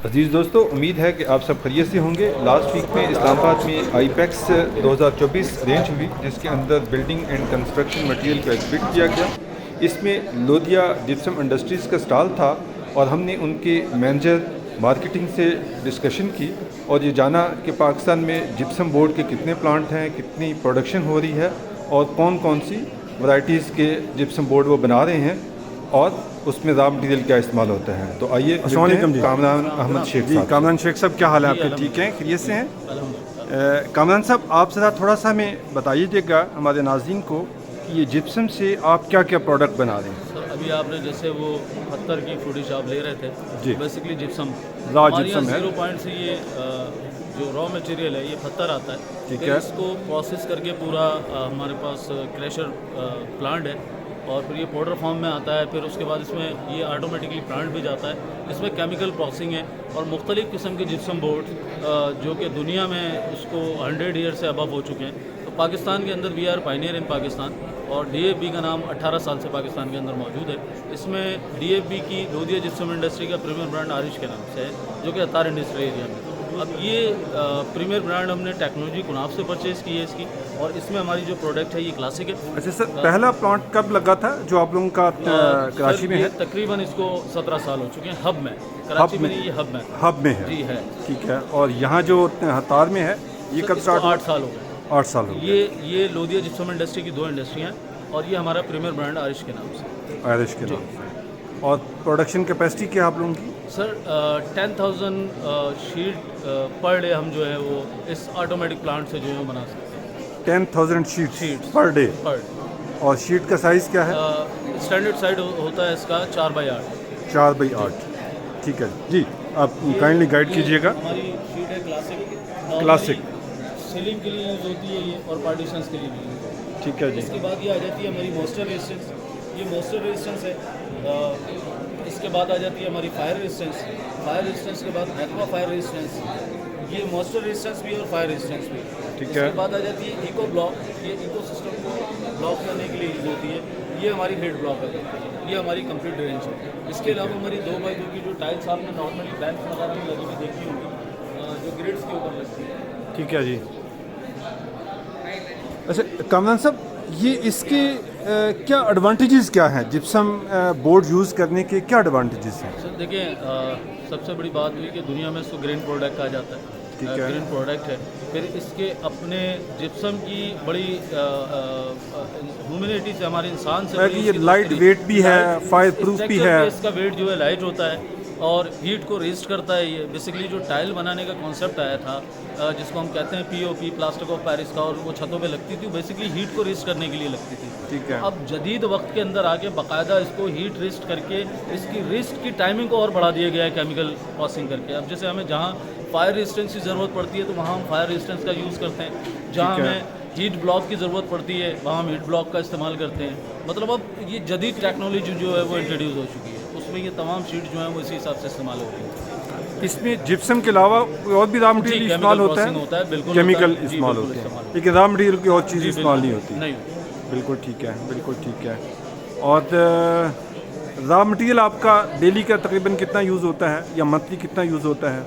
अजीज़ दोस्तों, उम्मीद है कि आप सब खैरियत से होंगे। लास्ट वीक में इस्लामाबाद में आईपैक्स 2024 अरेंज हुई, जिसके अंदर बिल्डिंग एंड कंस्ट्रक्शन मटेरियल को एग्जिबिट किया गया। इसमें लोधिया जिप्सम इंडस्ट्रीज़ का स्टॉल था और हमने उनके मैनेजर मार्केटिंग से डिस्कशन की और ये जाना कि पाकिस्तान में जिप्सम बोर्ड के कितने प्लांट हैं, कितनी प्रोडक्शन हो रही है और कौन कौन सी वैरायटीज़ के जिप्सम बोर्ड वो बना रहे हैं और उसमें रॉ मटीरियल क्या इस्तेमाल होता है। तो आइए कामरान अहमद शेख साहब। कामरान शेख साहब, क्या हाल है आपके? ठीक हैं, खैरियत से हैं? कामरान साहब, आप ज़रा थोड़ा सा हमें बताइएगा हमारे नाज़रीन को कि ये जिप्सम से आप क्या क्या प्रोडक्ट बना रहे हैं। सर, अभी आपने जैसे वो पत्थर की फ्रूटी शॉप ले रहे थे जी। बेसिकली जिप्सम रॉ जिप्सम है। 0 पॉइंट से ये जो रॉ मटेरियल है ये पत्थर आता है। ठीक फिर है। इसको प्रोसेस करके पूरा हमारे पास क्रैशर प्लांट है और फिर ये पाउडर फॉर्म में आता है। फिर उसके बाद इसमें ये ऑटोमेटिकली प्लांट भी जाता है। इसमें केमिकल प्रोसेसिंग है और मुख्तलिफ़ किस्म के जिप्सम बोर्ड जो कि दुनिया में उसको 100 ईयर से अबव हो चुके हैं। तो पाकिस्तान के अंदर we are pioneer in Pakistan और DFB का नाम 18 साल से पाकिस्तान के अंदर मौजूद है। इसमें DFB की लोधिया जिप्सम इंडस्ट्री का प्रीमियर ब्रांड आरिश के नाम से है, जो कि अतार इंडस्ट्री एरिया में। अब ये प्रीमियर ब्रांड हमने टेक्नोलॉजी कुनाफ से परचेज़ की है इसकी, और इसमें हमारी जो प्रोडक्ट है ये क्लासिक है। अच्छा सर, पहला प्लांट कब लगा था जो आप लोगों का कराची में है? तकरीबन इसको 17 साल हो चुके हैं। हब में, कराची में नहीं, ये हब में। हब में है जी है। ठीक है। और यहाँ जो हतार में है ये कब स्टार्ट हुआ? 8 साल हो गए। 8 साल हो गए। ये लोधिया जिप्सम इंडस्ट्री की 2 इंडस्ट्रियाँ हैं और ये हमारा प्रीमियर ब्रांड आरिश के नाम से। आयरिश के नाम से। और प्रोडक्शन कैपेसिटी क्या है आप लोगों की? सर 10,000 शीट पर डे हम जो है वो इस ऑटोमेटिक प्लांट से जो है वो बना सकते हैं। 10,000 शीट्स पर डे। और शीट का साइज़ क्या है? स्टैंडर्ड साइज होता है इसका 4x8। 4x8। ठीक है जी, आप काइंडली गाइड कीजिएगा। हमारी शीट है क्लासिक। क्लासिक सीलिंग के लिए यूज़ होती है ये और पार्टीशंस के लिए भी यूज़ होती है। ठीक है जी। इसके बाद ये आ जाती है हमारी मॉइस्चर रेजिस्टेंस। ये मॉइस्चर रेजिस्टेंस है। इसके बाद आ जाती है हमारी फायर रेजिस्टेंस। फायर रेजिस्टेंस के बाद एक्वा फायर रेजिस्टेंस। ये मॉइस्चर रेजिस्टेंस भी और फायर रेजिस्टेंस भी। ठीक इसके है। बाद आ जाती है इको ब्लॉक। ये इको सिस्टम को ब्लॉक करने के लिए यूज़ होती है। ये हमारी हेड ब्लॉक है, ये हमारी कंप्लीट रेंज है। इसके अलावा हमारी 2x2 की जो टाइल्स आपने नॉर्मली बैंक वगैरह में लगी हुई देखी होंगी, जो ग्रिड्स के ऊपर लगती है। ठीक है जी। अच्छा कामरान साहब, ये इसके क्या एडवांटेजेस क्या हैं? जिप्सम बोर्ड यूज़ करने के क्या एडवांटेजेस हैं? सर देखिए, सबसे बड़ी बात हुई कि दुनिया में इसको ग्रीन प्रोडक्ट कहा जाता है। ठीक है। ग्रीन प्रोडक्ट है। फिर इसके अपने जिप्सम की बड़ी ह्यूमिडिटी से, हमारे इंसान से ये लाइट वेट भी है, फायर प्रूफ भी है। इसका वेट जो है लाइट होता है और हीट को रेजिस्ट करता है। ये बेसिकली जो टाइल बनाने का कॉन्सेप्ट आया था, जिसको हम कहते हैं POP, प्लास्टर ऑफ पेरिस का, और वो छतों पे लगती थी, बेसिकली हीट को रेजिस्ट करने के लिए लगती थी। ठीक है। अब जदीद वक्त के अंदर आके बाकायदा इसको हीट रेजिस्ट करके इसकी रेजिस्ट की टाइमिंग को और बढ़ा दिया गया है केमिकल प्रोसेसिंग करके। अब जैसे हमें जहाँ फायर रेजिस्टेंस की ज़रूरत पड़ती है तो वहाँ हम फायर रेजिस्टेंस का यूज़ करते हैं। जहाँ हमें हीट ब्लॉक की ज़रूरत पड़ती है वहाँ हम हीट ब्लॉक का इस्तेमाल करते हैं। मतलब अब ये जदीद टेक्नोलॉजी जो है वो इंट्रोड्यूस हो चुकी है, उसमें ये तमाम शीट जो है वो इसी हिसाब से इस्तेमाल हो रही है। इसमें जिप्सम के अलावा और भी रॉ मटेरियल इस्तेमाल होता है? बिल्कुल केमिकल इस्तेमाल होते हैं, लेकिन रॉ मटेरियल की और चीज़ इस्तेमाल नहीं होती। नहीं। बिल्कुल ठीक है, बिल्कुल ठीक है। और रॉ मटेरियल आपका डेली का तकरीबन कितना यूज़ होता है या मंथली कितना यूज़ होता है?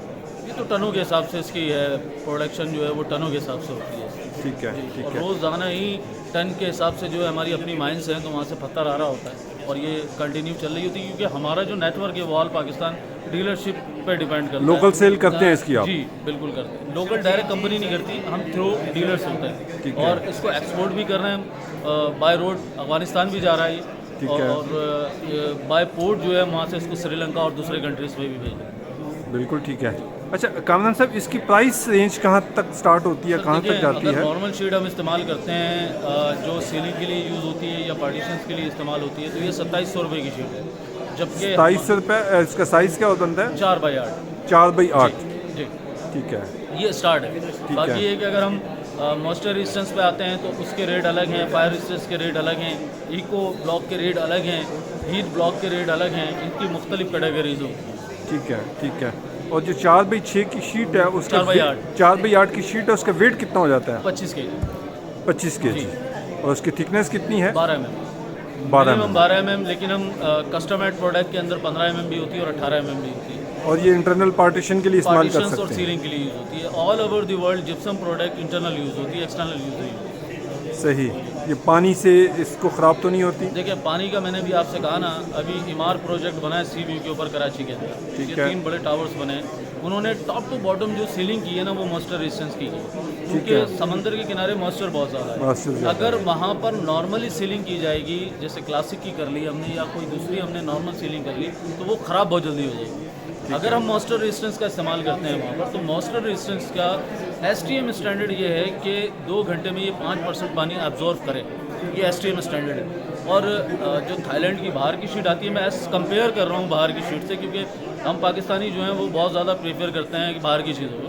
ये तो टनों के हिसाब से इसकी है, प्रोडक्शन जो है वो टनों के हिसाब से होती है। ठीक है, ठीक है। रोज़ाना ही टन के हिसाब से जो है हमारी अपनी माइंस हैं, तो वहाँ से पत्थर आ रहा होता है और ये कंटिन्यू चल रही होती है, क्योंकि हमारा जो नेटवर्क है वो ऑल पाकिस्तान डीलरशिप पे डिपेंड करता है। लोकल सेल करते हैं इसकी आप? जी बिल्कुल करते हैं। लोकल डायरेक्ट कंपनी नहीं करती, हम थ्रू डीलर्स होते हैं और इसको एक्सपोर्ट भी कर रहे हैं। बाय रोड अफगानिस्तान भी जा रहा है ये, और बाय पोर्ट जो है वहाँ से इसको श्रीलंका और दूसरे कंट्रीज में भी भेज रहे हैं। बिल्कुल ठीक है। अच्छा कामरान साहब, इसकी प्राइस रेंज कहाँ तक स्टार्ट होती है, कहाँ तक जाती है? नॉर्मल शीट हम इस्तेमाल करते हैं जो सीलिंग के लिए यूज़ होती है या पार्टीशंस के लिए इस्तेमाल होती है, तो ये 2700 रुपये की शीट है। जबकि 2700 रुपये। इसका साइज़ क्या बनता है? 4x8। 4x8। जी ठीक है। ये स्टार्ट है। बाकी ये कि अगर हम मॉइस्चर रेजिस्टेंस पे आते हैं तो उसके रेट अलग हैं, फायर रेजिस्टेंस के रेट अलग हैं, इको ब्लॉक के रेट अलग हैं, हीट ब्लॉक के रेट अलग हैं। इनकी मुख्तलिफ कैटेगरीज होती हैं। ठीक है, ठीक है। और जो 4x6 की शीट है उसका 4x8 4x8 की शीट है, उसका वेट कितना हो जाता है? 25 के 25 kg। और उसकी थिकनेस कितनी है? 12 mm। 12 mm। 12 mm, लेकिन हम कस्टमाइज्ड प्रोडक्ट के अंदर 15 mm भी होती है और 18 mm भी होती है। और ये इंटरनल पार्टीशन के लिए इस्तेमाल कर पार्टीशंस और सकते हैं। सीलिंग के लिए यूज़ होती है। All over the world gypsum product internal use होती है, एक्सटर्नल यूज़ नहीं होती। सही। ये पानी से इसको ख़राब तो नहीं होती? देखिए पानी का मैंने भी आपसे कहा ना, अभी इमार प्रोजेक्ट बना है सी व्यू के ऊपर कराची के अंदर, ठीक ये है। 3 बड़े टावर्स बने हैं। उन्होंने टॉप टू बॉटम जो सीलिंग की है ना वो मॉइस्चर रेजिस्टेंस की है, है। क्योंकि समंदर के किनारे मॉइस्चर बहुत ज़्यादा मॉइस्चर है। ज़्यादा अगर वहाँ पर नॉर्मली सीलिंग की जाएगी, जैसे क्लासिक की कर ली हमने या कोई दूसरी हमने नॉर्मल सीलिंग कर ली, तो वो ख़राब बहुत जल्दी हो जाएगी। अगर हम मॉइस्चर रेजिस्टेंस का इस्तेमाल करते हैं वहाँ पर, तो मॉइस्चर रेजिस्टेंस का STM स्टैंडर्ड ये है कि 2 घंटे में ये 5% पानी एब्जॉर्व करे, ये STM स्टैंडर्ड है। और जो थाईलैंड की बाहर की शीट आती है, मैं एस कंपेयर कर रहा हूँ बाहर की शीट से, क्योंकि हम पाकिस्तानी जो हैं वो बहुत ज़्यादा प्रेफर करते हैं कि बाहर की चीज़ों को।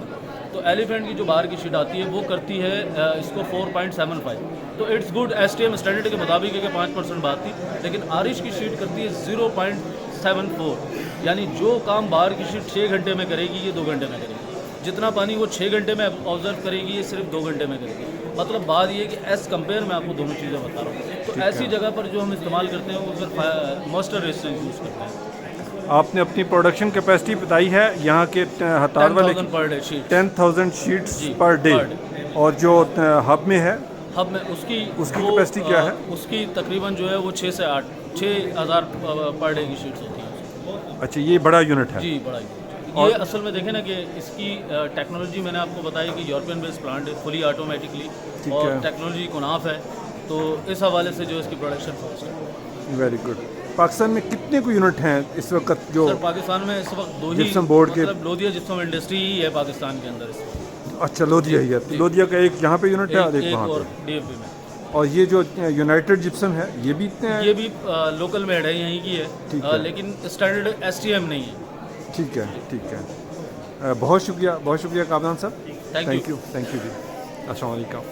तो एलिफेंट की जो बाहर की शीट आती है वो करती है इसको 4.75, तो इट्स गुड STM स्टैंडर्ड के मुताबिक है कि 5% बात थी। लेकिन आरिश की शीट करती है 0.74, यानी जो काम बाहर की शीट 6 घंटे में करेगी ये 2 घंटे में करेगी। जितना पानी वो 6 घंटे में ऑब्जर्व करेगी ये सिर्फ 2 घंटे में करेगी। मतलब बात ये कि एस कंपेयर मैं आपको दोनों चीज़ें बता रहा हूँ। तो ऐसी जगह पर जो हम इस्तेमाल करते हैं वो फिर मॉइस्चर रेजिस्टेंस यूज़ करते हैं। आपने अपनी प्रोडक्शन कैपेसिटी बताई है यहाँ के हतार वाले 10,000 पर डे शीट, 10,000 शीट्स जी, पर डे। per और जो हब में है हब में उसकी कैपेसिटी क्या है? उसकी तकरीबन जो है वो 6 से 8 6,000 पर डे की शीट्स होती हैं। अच्छा, ये बड़ा यूनिट है। जी बड़ा ये असल में देखें ना कि इसकी टेक्नोलॉजी मैंने आपको बताई कि यूरोपियन बेस्ड प्लांट है, फुली ऑटोमेटिकली, ठीक और है। टेक्नोलॉजी कुनाफ है, तो इस हवाले से जो इसकी प्रोडक्शन फास्ट है। Very good. पाकिस्तान में कितने को यूनिट हैं इस वक्त जो? सर पाकिस्तान में इस वक्त 2 ही, जिप्सम बोर्ड के- मतलब लोधिया जिप्सम इंडस्ट्री ही है पाकिस्तान के अंदर इस वक्त। अच्छा, लोधिया ही है। तो लोधिया का एक यहाँ पे यूनिट है और एक एक वहाँ और पे। DFB में। और ये जो यूनाइटेड जिप्सम है ये भी ये भी लोकल मेड है, यहीं की ठीक है, है। लेकिन स्टैंडर्ड STM नहीं है। ठीक है, ठीक है। बहुत शुक्रिया कामरान साहब। Thank you. थैंक यू जी। अस्सलाम वालेकुम।